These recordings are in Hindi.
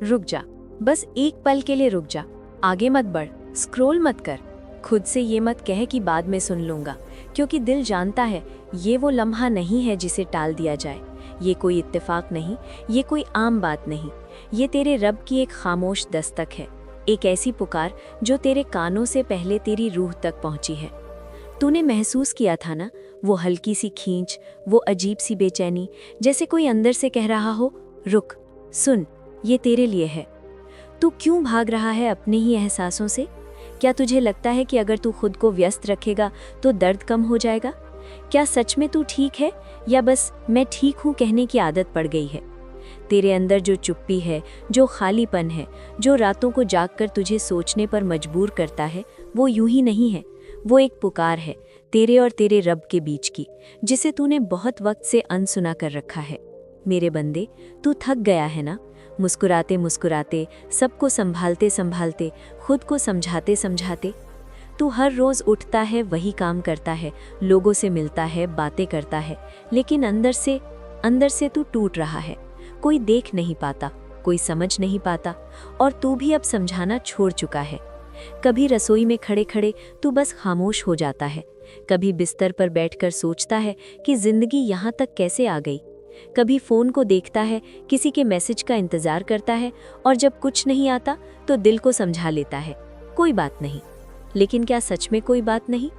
रुक जा, बस एक पल के लिए रुक जा, आगे मत बढ़, स्क्रॉल मत कर। खुद से ये मत कह कि बाद में सुन लूंगा, क्योंकि दिल जानता है ये वो लम्हा नहीं है जिसे टाल दिया जाए। ये कोई इत्तेफाक नहीं, ये कोई आम बात नहीं, ये तेरे रब की एक खामोश दस्तक है, एक ऐसी पुकार जो तेरे कानों से पहले तेरी रूह तक पहुंची है। तूने महसूस किया था ना, वो हल्की सी खींच, वो अजीब सी बेचैनी, जैसे कोई अंदर से कह रहा हो, रुक, सुन, ये तेरे लिए है। तू क्यों भाग रहा है अपने ही एहसासों से? क्या तुझे लगता है कि अगर तू खुद को व्यस्त रखेगा तो दर्द कम हो जाएगा? क्या सच में तू ठीक है, या बस मैं ठीक हूँ कहने की आदत पड़ गई है? तेरे अंदर जो चुप्पी है, जो खालीपन है, जो रातों को जागकर तुझे सोचने पर मजबूर करता है, वो यूं ही नहीं है। वो एक पुकार है तेरे और तेरे रब के बीच की, जिसे तूने बहुत वक्त से अनसुना कर रखा है। मेरे बंदे, तू थक गया है ना, मुस्कुराते मुस्कुराते, सबको संभालते संभालते, खुद को समझाते समझाते। तू हर रोज़ उठता है, वही काम करता है, लोगों से मिलता है, बातें करता है, लेकिन अंदर से तू टूट रहा है। कोई देख नहीं पाता, कोई समझ नहीं पाता, और तू भी अब समझाना छोड़ चुका है। कभी रसोई में खड़े खड़े तू बस खामोश हो जाता है, कभी बिस्तर पर बैठकर सोचता है कि जिंदगी यहाँ तक कैसे आ गई। कभी फ़ोन को देखता है, किसी के मैसेज का इंतज़ार करता है, और जब कुछ नहीं आता तो दिल को समझा लेता है, कोई बात नहीं। लेकिन क्या सच में कोई बात नहीं?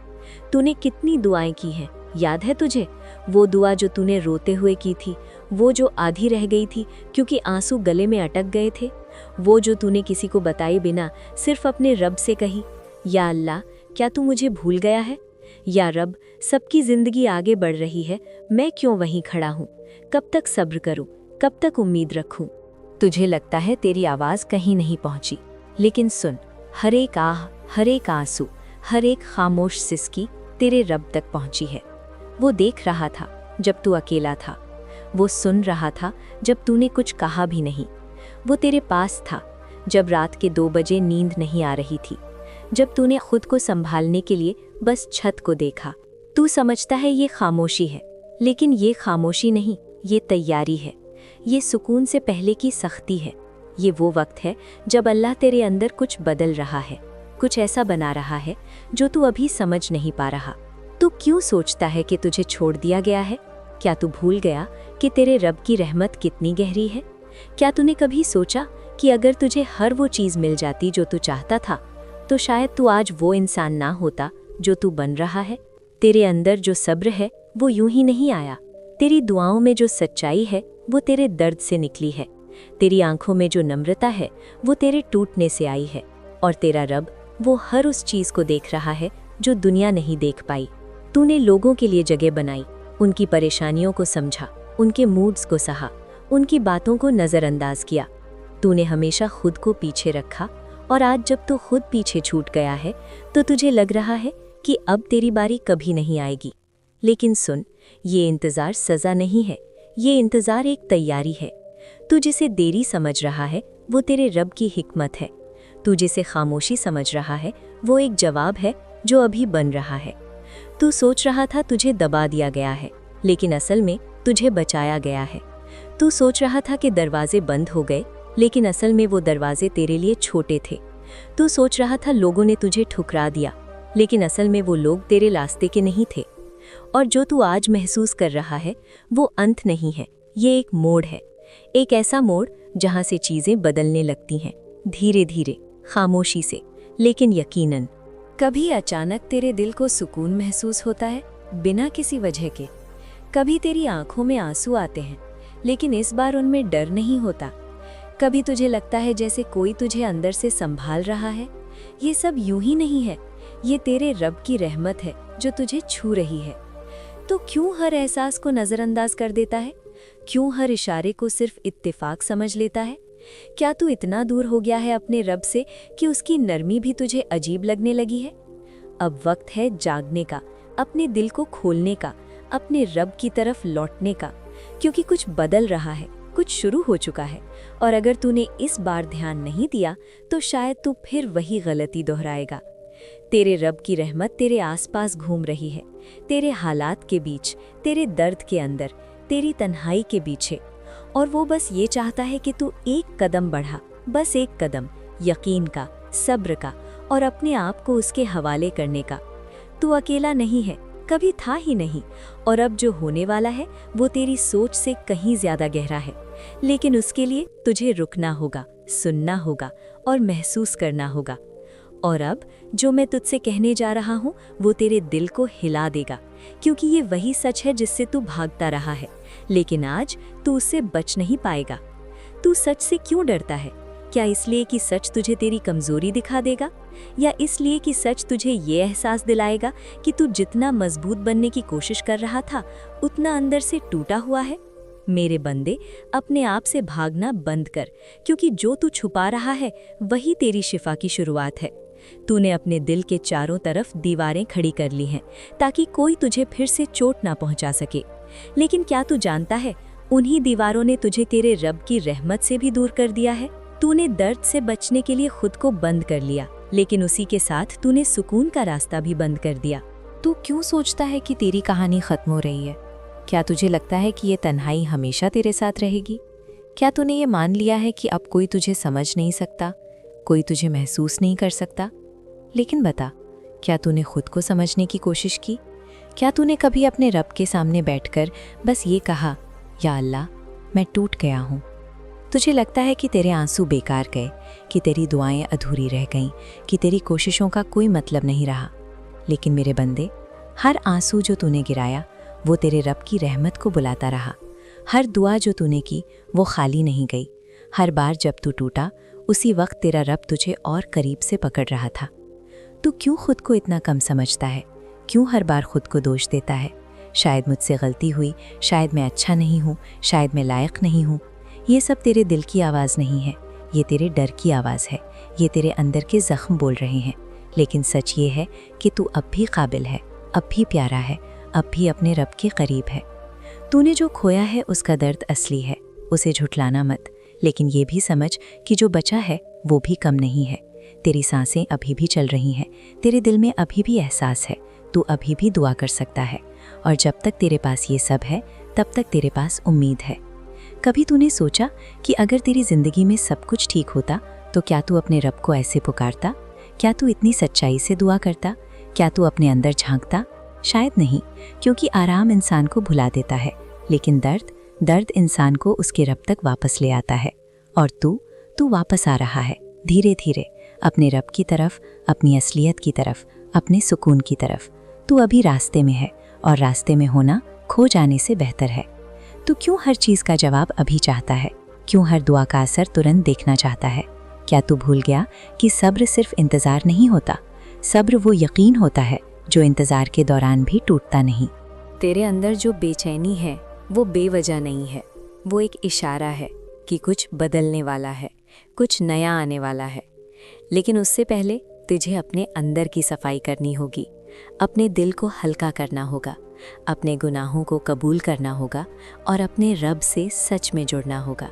तूने कितनी दुआएं की हैं, याद है तुझे? वो दुआ जो तूने रोते हुए की थी, वो जो आधी रह गई थी क्योंकि आंसू गले में अटक गए थे, वो जो तूने किसी को बताए बिना सिर्फ अपने रब से कही, या अल्लाह, क्या तू मुझे भूल गया है? या रब, सबकी ज़िंदगी आगे बढ़ रही है, मैं क्यों वहीं खड़ा हूँ? कब तक सब्र करूँ, कब तक उम्मीद रखूँ? तुझे लगता है तेरी आवाज़ कहीं नहीं पहुँची, लेकिन सुन, हर एक आह, हर एक आंसू, हर एक खामोश सिसकी तेरे रब तक पहुँची है। वो देख रहा था जब तू अकेला था, वो सुन रहा था जब तूने कुछ कहा भी नहीं, वो तेरे पास था जब रात के 2 बजे नींद नहीं आ रही थी, जब तूने खुद को संभालने के लिए बस छत को देखा। तू समझता है ये खामोशी है, लेकिन ये खामोशी नहीं, ये तैयारी है, ये सुकून से पहले की सख्ती है। ये वो वक्त है जब अल्लाह तेरे अंदर कुछ बदल रहा है, कुछ ऐसा बना रहा है जो तू अभी समझ नहीं पा रहा। तू क्यों सोचता है कि तुझे छोड़ दिया गया है? क्या तू भूल गया कि तेरे रब की रहमत कितनी गहरी है? क्या तूने कभी सोचा कि अगर तुझे हर वो चीज़ मिल जाती जो तू चाहता था, तो शायद तू आज वो इंसान ना होता जो तू बन रहा है? तेरे अंदर जो सब्र है वो यूं ही नहीं आया। तेरी दुआओं में जो सच्चाई है वो तेरे दर्द से निकली है। तेरी आंखों में जो नम्रता है वो तेरे टूटने से आई है। और तेरा रब वो हर उस चीज़ को देख रहा है जो दुनिया नहीं देख पाई। तूने लोगों के लिए जगह बनाई, उनकी परेशानियों को समझा, उनके मूड्स को सहा, उनकी बातों को नज़रअंदाज किया। तूने हमेशा खुद को पीछे रखा, और आज जब तू खुद पीछे छूट गया है तो तुझे लग रहा है कि अब तेरी बारी कभी नहीं आएगी। लेकिन सुन, ये इंतज़ार सज़ा नहीं है, ये इंतज़ार एक तैयारी है। तू जिसे देरी समझ रहा है वो तेरे रब की हिकमत है। तू जिसे खामोशी समझ रहा है वो एक जवाब है जो अभी बन रहा है। तू सोच रहा था तुझे दबा दिया गया है, लेकिन असल में तुझे बचाया गया है। तू सोच रहा था कि दरवाजे बंद हो गए, लेकिन असल में वो दरवाजे तेरे लिए छोटे थे। तू सोच रहा था लोगों ने तुझे ठुकरा दिया, लेकिन असल में वो लोग तेरे रास्ते के नहीं थे। और जो तू आज महसूस कर रहा है वो अंत नहीं है, ये एक मोड़ है। एक ऐसा मोड़ जहाँ से चीज़ें बदलने लगती हैं, धीरे धीरे, खामोशी से, लेकिन यकीनन। कभी अचानक तेरे दिल को सुकून महसूस होता है, बिना किसी वजह के। कभी तेरी आंखों में आंसू आते हैं, लेकिन इस बार उनमें डर नहीं होता। कभी तुझे लगता है जैसे कोई तुझे अंदर से संभाल रहा है। ये सब यूं ही नहीं है, ये तेरे रब की रहमत है जो तुझे छू रही है। तो क्यों हर एहसास को नज़रअंदाज कर देता है? क्यों हर इशारे को सिर्फ इत्तेफाक समझ लेता है? क्या तू इतना दूर हो गया है अपने रब से कि उसकी नरमी भी तुझे अजीब लगने लगी है? अब वक्त है जागने का, अपने दिल को खोलने का, अपने रब की तरफ लौटने का, क्योंकि कुछ बदल रहा है, कुछ शुरू हो चुका है। और अगर तूने इस बार ध्यान नहीं दिया तो शायद तू फिर वही गलती दोहराएगा। तेरे रब की रहमत तेरे आसपास घूम रही है, तेरे हालात के बीच, तेरे दर्द के अंदर, तेरी तन्हाई के पीछे। और वो बस ये चाहता है कि तू एक कदम बढ़ा, बस एक कदम, यकीन का, सब्र का और अपने आप को उसके हवाले करने का। तू अकेला नहीं है, कभी था ही नहीं, और अब जो होने वाला है वो तेरी सोच से कहीं ज्यादा गहरा है। लेकिन उसके लिए तुझे रुकना होगा, सुनना होगा और महसूस करना होगा। और अब जो मैं तुझसे कहने जा रहा हूँ वो तेरे दिल को हिला देगा, क्योंकि ये वही सच है जिससे तू भागता रहा है, लेकिन आज तू उससे बच नहीं पाएगा। तू सच से क्यों डरता है? क्या इसलिए कि सच तुझे तेरी कमजोरी दिखा देगा, या इसलिए कि सच तुझे ये एहसास दिलाएगा कि तू जितना मजबूत बनने की कोशिश कर रहा था उतना अंदर से टूटा हुआ है? मेरे बंदे, अपने आप से भागना बंद कर, क्योंकि जो तू छुपा रहा है वही तेरी शिफा की शुरुआत है। तूने अपने दिल के चारों तरफ दीवारें खड़ी कर ली हैं ताकि कोई तुझे फिर से चोट ना पहुंचा सके। लेकिन क्या तू जानता है, उन्हीं दीवारों ने तुझे तेरे रब की रहमत से भी दूर कर दिया है। तूने दर्द से बचने के लिए खुद को बंद कर लिया, लेकिन उसी के साथ तूने सुकून का रास्ता भी बंद कर दिया। तू क्यों सोचता है कि तेरी कहानी खत्म हो रही है? क्या तुझे लगता है कि ये तन्हाई हमेशा तेरे साथ रहेगी? क्या तूने ये मान लिया है कि अब कोई तुझे समझ नहीं सकता, कोई तुझे महसूस नहीं कर सकता? लेकिन बता, क्या तूने खुद को समझने की कोशिश की? क्या तूने कभी अपने रब के सामने बैठकर बस ये कहा, या अल्लाह, मैं टूट गया हूँ? तुझे लगता है कि तेरे आंसू बेकार गए, कि तेरी दुआएं अधूरी रह गईं, कि तेरी कोशिशों का कोई मतलब नहीं रहा। लेकिन मेरे बंदे, हर आंसू जो तूने गिराया वो तेरे रब की रहमत को बुलाता रहा। हर दुआ जो तूने की वो खाली नहीं गई। हर बार जब तू टूटा उसी वक्त तेरा रब तुझे और करीब से पकड़ रहा था। तू क्यों खुद को इतना कम समझता है? क्यों हर बार खुद को दोष देता है? शायद मुझसे गलती हुई, शायद मैं अच्छा नहीं हूँ, शायद मैं लायक नहीं हूँ। ये सब तेरे दिल की आवाज़ नहीं है, ये तेरे डर की आवाज़ है, ये तेरे अंदर के ज़ख्म बोल रहे हैं। लेकिन सच ये है कि तू अब भी काबिल है, अब भी प्यारा है, अब भी अपने रब के करीब है। तूने जो खोया है उसका दर्द असली है, उसे झुठलाना मत। लेकिन ये भी समझ कि जो बचा है वो भी कम नहीं है। तेरी सांसें अभी भी चल रही हैं, तेरे दिल में अभी भी एहसास है, तू अभी भी दुआ कर सकता है। और जब तक तेरे पास ये सब है तब तक तेरे पास उम्मीद है। कभी तूने सोचा कि अगर तेरी ज़िंदगी में सब कुछ ठीक होता तो क्या तू अपने रब को ऐसे पुकारता? क्या तू इतनी सच्चाई से दुआ करता? क्या तू अपने अंदर झांकता? शायद नहीं, क्योंकि आराम इंसान को भुला देता है, लेकिन दर्द इंसान को उसके रब तक वापस ले आता है। और तू वापस आ रहा है, धीरे धीरे, अपने रब की तरफ, अपनी असलियत की तरफ, अपने सुकून की तरफ। तू अभी रास्ते में है, और रास्ते में होना खो जाने से बेहतर है। तू क्यों हर चीज़ का जवाब अभी चाहता है? क्यों हर दुआ का असर तुरंत देखना चाहता है? क्या तू भूल गया कि सब्र सिर्फ इंतज़ार नहीं होता? सब्र वो यकीन होता है जो इंतज़ार के दौरान भी टूटता नहीं। तेरे अंदर जो बेचैनी है वो बेवजह नहीं है, वो एक इशारा है कि कुछ बदलने वाला है, कुछ नया आने वाला है। लेकिन उससे पहले तुझे अपने अंदर की सफाई करनी होगी, अपने दिल को हल्का करना होगा, अपने गुनाहों को कबूल करना होगा और अपने रब से सच में जुड़ना होगा।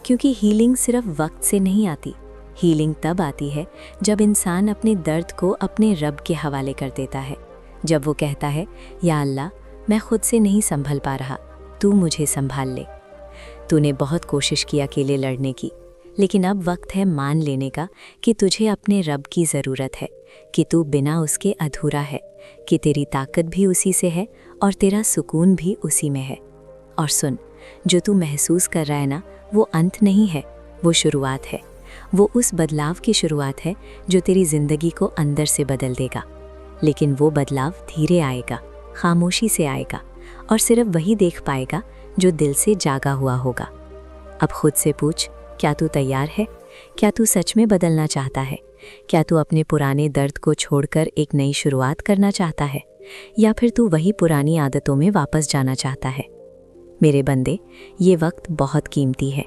क्योंकि हीलिंग सिर्फ वक्त से नहीं आती, हीलिंग तब आती है जब इंसान अपने दर्द को अपने रब के हवाले कर देता है। जब वो कहता है, या अल्लाह, मैं खुद से नहीं संभल पा रहा, तू मुझे संभाल ले। तूने बहुत कोशिश की अकेले लड़ने की, लेकिन अब वक्त है मान लेने का कि तुझे अपने रब की ज़रूरत है, कि तू बिना उसके अधूरा है, कि तेरी ताकत भी उसी से है और तेरा सुकून भी उसी में है। और सुन, जो तू महसूस कर रहा है ना, वो अंत नहीं है, वो शुरुआत है। वो उस बदलाव की शुरुआत है जो तेरी ज़िंदगी को अंदर से बदल देगा। लेकिन वो बदलाव धीरे आएगा, खामोशी से आएगा, और सिर्फ वही देख पाएगा जो दिल से जागा हुआ होगा। अब खुद से पूछ, क्या तू तैयार है? क्या तू सच में बदलना चाहता है? क्या तू अपने पुराने दर्द को छोड़कर एक नई शुरुआत करना चाहता है, या फिर तू वही पुरानी आदतों में वापस जाना चाहता है? मेरे बंदे, ये वक्त बहुत कीमती है।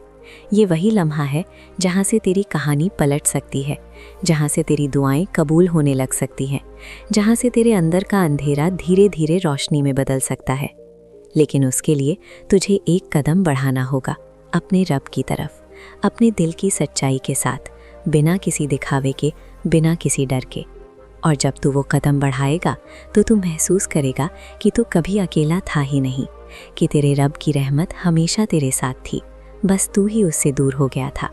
ये वही लम्हा है जहाँ से तेरी कहानी पलट सकती है, जहाँ से तेरी दुआएं कबूल होने लग सकती हैं, जहाँ से तेरे अंदर का अंधेरा धीरे धीरे रोशनी में बदल सकता है। लेकिन उसके लिए तुझे एक कदम बढ़ाना होगा अपने रब की तरफ, अपने दिल की सच्चाई के साथ, बिना किसी दिखावे के, बिना किसी डर के। और जब तू वो कदम बढ़ाएगा तो तू महसूस करेगा कि तू कभी अकेला था ही नहीं, कि तेरे रब की रहमत हमेशा तेरे साथ थी। बस तू ही उससे दूर हो गया था।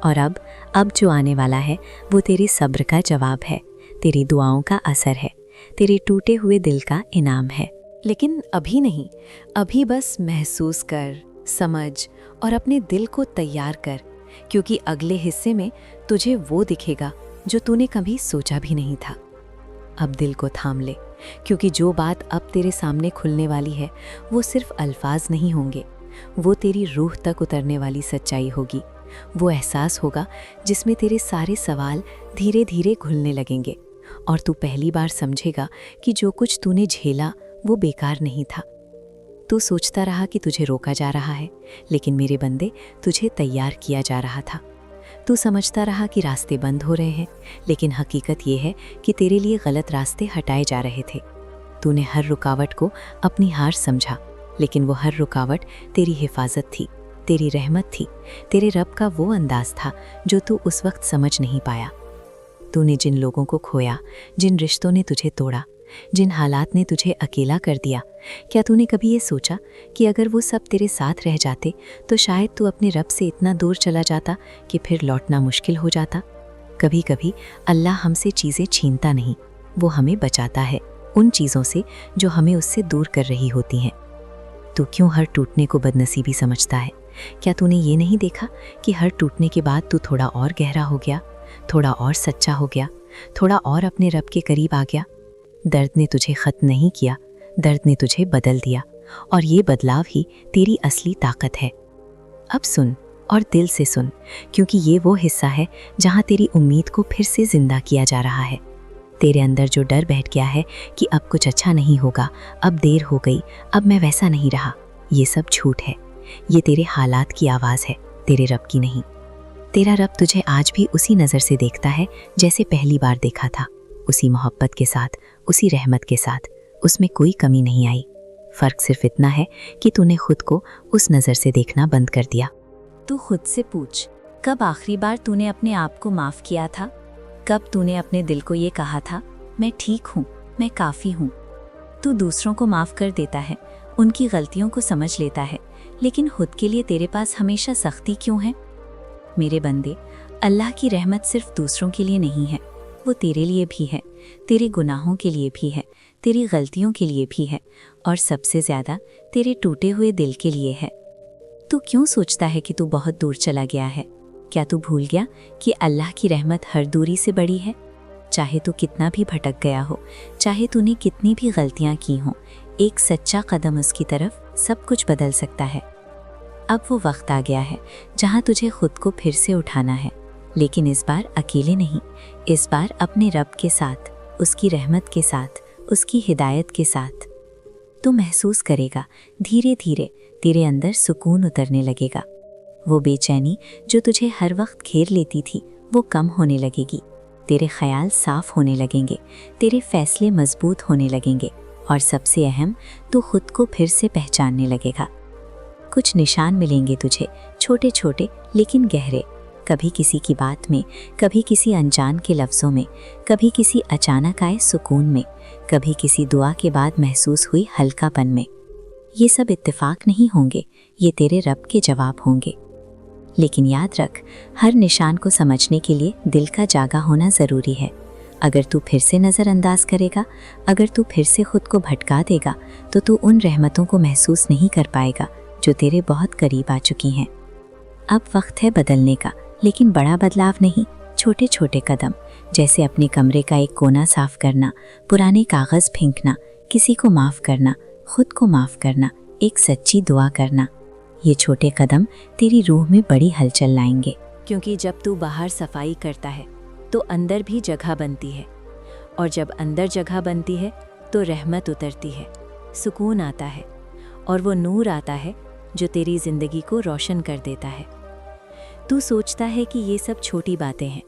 और अब जो आने वाला है वो तेरी सब्र का जवाब है, तेरी दुआओं का असर है, तेरे टूटे हुए दिल का इनाम है। लेकिन अभी नहीं, अभी बस महसूस कर, समझ और अपने दिल को तैयार कर, क्योंकि अगले हिस्से में तुझे वो दिखेगा जो तूने कभी सोचा भी नहीं था। अब दिल को थाम ले, क्योंकि जो बात अब तेरे सामने खुलने वाली है वो सिर्फ अल्फाज नहीं होंगे, वो तेरी रूह तक उतरने वाली सच्चाई होगी। वो एहसास होगा जिसमें तेरे सारे सवाल धीरे धीरे घुलने लगेंगे और तू पहली बार समझेगा कि जो कुछ तूने झेला वो बेकार नहीं था। तू सोचता रहा कि तुझे रोका जा रहा है, लेकिन मेरे बंदे तुझे तैयार किया जा रहा था। तू समझता रहा कि रास्ते बंद हो रहे हैं, लेकिन हकीकत ये है कि तेरे लिए गलत रास्ते हटाए जा रहे थे। तूने हर रुकावट को अपनी हार समझा, लेकिन वो हर रुकावट तेरी हिफाजत थी, तेरी रहमत थी, तेरे रब का वो अंदाज था जो तू उस वक्त समझ नहीं पाया। तूने जिन लोगों को खोया, जिन रिश्तों ने तुझे तोड़ा, जिन हालात ने तुझे अकेला कर दिया, क्या तूने कभी ये सोचा कि अगर वो सब तेरे साथ रह जाते तो शायद तू अपने रब से इतना दूर चला जाता कि फिर लौटना मुश्किल हो जाता? कभी कभी अल्लाह हमसे चीज़ें छीनता नहीं, वो हमें बचाता है उन चीज़ों से जो हमें उससे दूर कर रही होती हैं। तू क्यों हर टूटने को बदनसीबी समझता है? क्या तूने ये नहीं देखा कि हर टूटने के बाद तू थोड़ा और गहरा हो गया, थोड़ा और सच्चा हो गया, थोड़ा और अपने रब के करीब आ गया? दर्द ने तुझे ख़त्म नहीं किया, दर्द ने तुझे बदल दिया, और ये बदलाव ही तेरी असली ताकत है। अब सुन और दिल से सुन, क्योंकि ये वो हिस्सा है जहाँ तेरी उम्मीद को फिर से जिंदा किया जा रहा है। तेरे अंदर जो डर बैठ गया है कि अब कुछ अच्छा नहीं होगा, अब देर हो गई, अब मैं वैसा नहीं रहा, ये सब झूठ है। ये तेरे हालात की आवाज़ है, तेरे रब की नहीं। तेरा रब तुझे आज भी उसी नज़र से देखता है जैसे पहली बार देखा था, उसी मोहब्बत के साथ, उसी रहमत के साथ। उसमें कोई कमी नहीं आई। फ़र्क सिर्फ इतना है कि तूने खुद को उस नज़र से देखना बंद कर दिया। तू खुद से पूछ, कब आखिरी बार तूने अपने आप को माफ़ किया था? कब तूने अपने दिल को ये कहा था, मैं ठीक हूँ, मैं काफ़ी हूँ? तू दूसरों को माफ़ कर देता है, उनकी गलतियों को समझ लेता है, लेकिन खुद के लिए तेरे पास हमेशा सख्ती क्यों है? मेरे बंदे, अल्लाह की रहमत सिर्फ दूसरों के लिए नहीं है, वो तेरे लिए भी है, तेरे गुनाहों के लिए भी है, तेरी गलतियों के लिए भी है, और सबसे ज़्यादा तेरे टूटे हुए दिल के लिए है। तू क्यों सोचता है कि तू बहुत दूर चला गया है? क्या तू भूल गया कि अल्लाह की रहमत हर दूरी से बड़ी है? चाहे तू कितना भी भटक गया हो, चाहे तूने कितनी भी गलतियाँ की हों, एक सच्चा कदम उसकी तरफ सब कुछ बदल सकता है। अब वो वक्त आ गया है जहाँ तुझे खुद को फिर से उठाना है, लेकिन इस बार अकेले नहीं, इस बार अपने रब के साथ, उसकी रहमत के साथ, उसकी हिदायत के साथ। तू महसूस करेगा धीरे धीरे तेरे अंदर सुकून उतरने लगेगा। वो बेचैनी जो तुझे हर वक्त घेर लेती थी वो कम होने लगेगी, तेरे ख्याल साफ होने लगेंगे, तेरे फैसले मजबूत होने लगेंगे, और सबसे अहम, तू खुद को फिर से पहचानने लगेगा। कुछ निशान मिलेंगे तुझे, छोटे छोटे लेकिन गहरे, कभी किसी की बात में, कभी किसी अनजान के लफ्ज़ों में, कभी किसी अचानक आए सुकून में, कभी किसी दुआ के बाद महसूस हुई हल्कापन में। ये सब इत्तेफाक नहीं होंगे, ये तेरे रब के जवाब होंगे। लेकिन याद रख, हर निशान को समझने के लिए दिल का जागा होना ज़रूरी है। अगर तू फिर से नज़रअंदाज करेगा, अगर तू फिर से खुद को भटका देगा, तो तू उन रहमतों को महसूस नहीं कर पाएगा जो तेरे बहुत करीब आ चुकी हैं। अब वक्त है बदलने का, लेकिन बड़ा बदलाव नहीं, छोटे छोटे कदम, जैसे अपने कमरे का एक कोना साफ करना, पुराने कागज़ फेंकना, किसी को माफ़ करना, खुद को माफ़ करना, एक सच्ची दुआ करना। ये छोटे कदम तेरी रूह में बड़ी हलचल लाएंगे, क्योंकि जब तू बाहर सफाई करता है तो अंदर भी जगह बनती है, और जब अंदर जगह बनती है तो रहमत उतरती है, सुकून आता है, और वो नूर आता है जो तेरी ज़िंदगी को रोशन कर देता है। तू सोचता है कि ये सब छोटी बातें हैं,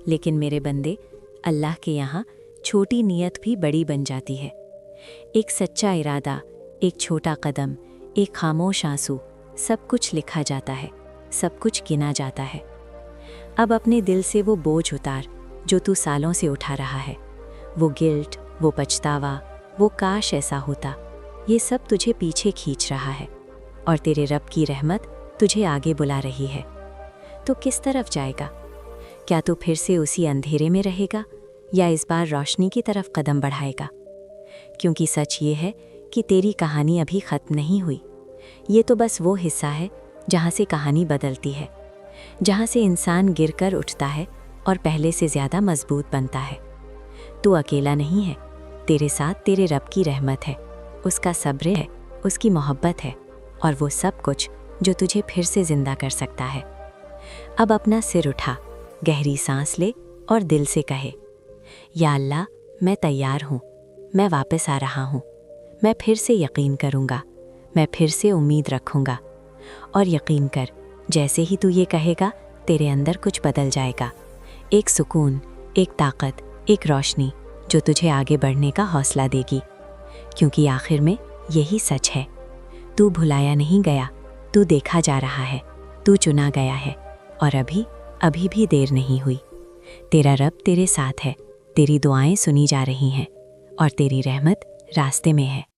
लेकिन मेरे बंदे, अल्लाह के यहाँ छोटी नीयत भी बड़ी बन जाती है। एक सच्चा इरादा, एक छोटा कदम, एक खामोश आंसू, सब कुछ लिखा जाता है, सब कुछ गिना जाता है। अब अपने दिल से वो बोझ उतार जो तू सालों से उठा रहा है, वो गिल्ट, वो पछतावा, वो काश ऐसा होता, ये सब तुझे पीछे खींच रहा है, और तेरे रब की रहमत तुझे आगे बुला रही है। तो किस तरफ जाएगा? क्या तू फिर से उसी अंधेरे में रहेगा या इस बार रोशनी की तरफ कदम बढ़ाएगा? क्योंकि सच ये है कि तेरी कहानी अभी ख़त्म नहीं हुई। ये तो बस वो हिस्सा है जहाँ से कहानी बदलती है, जहाँ से इंसान गिरकर उठता है और पहले से ज़्यादा मजबूत बनता है। तू अकेला नहीं है, तेरे साथ तेरे रब की रहमत है, उसका सब्र है, उसकी मोहब्बत है और वो सब कुछ जो तुझे फिर से ज़िंदा कर सकता है। अब अपना सिर उठा, गहरी सांस ले और दिल से कहे, या अल्लाह, मैं तैयार हूँ, मैं वापस आ रहा हूँ। मैं फिर से यकीन करूँगा, मैं फिर से उम्मीद रखूँगा। और यकीन कर, जैसे ही तू ये कहेगा, तेरे अंदर कुछ बदल जाएगा। एक सुकून, एक ताकत, एक रोशनी जो तुझे आगे बढ़ने का हौसला देगी। क्योंकि आखिर में यही सच है, तू भुलाया नहीं गया, तू देखा जा रहा है, तू चुना गया है और अभी भी देर नहीं हुई। तेरा रब तेरे साथ है, तेरी दुआएं सुनी जा रही हैं और तेरी रहमत रास्ते में है।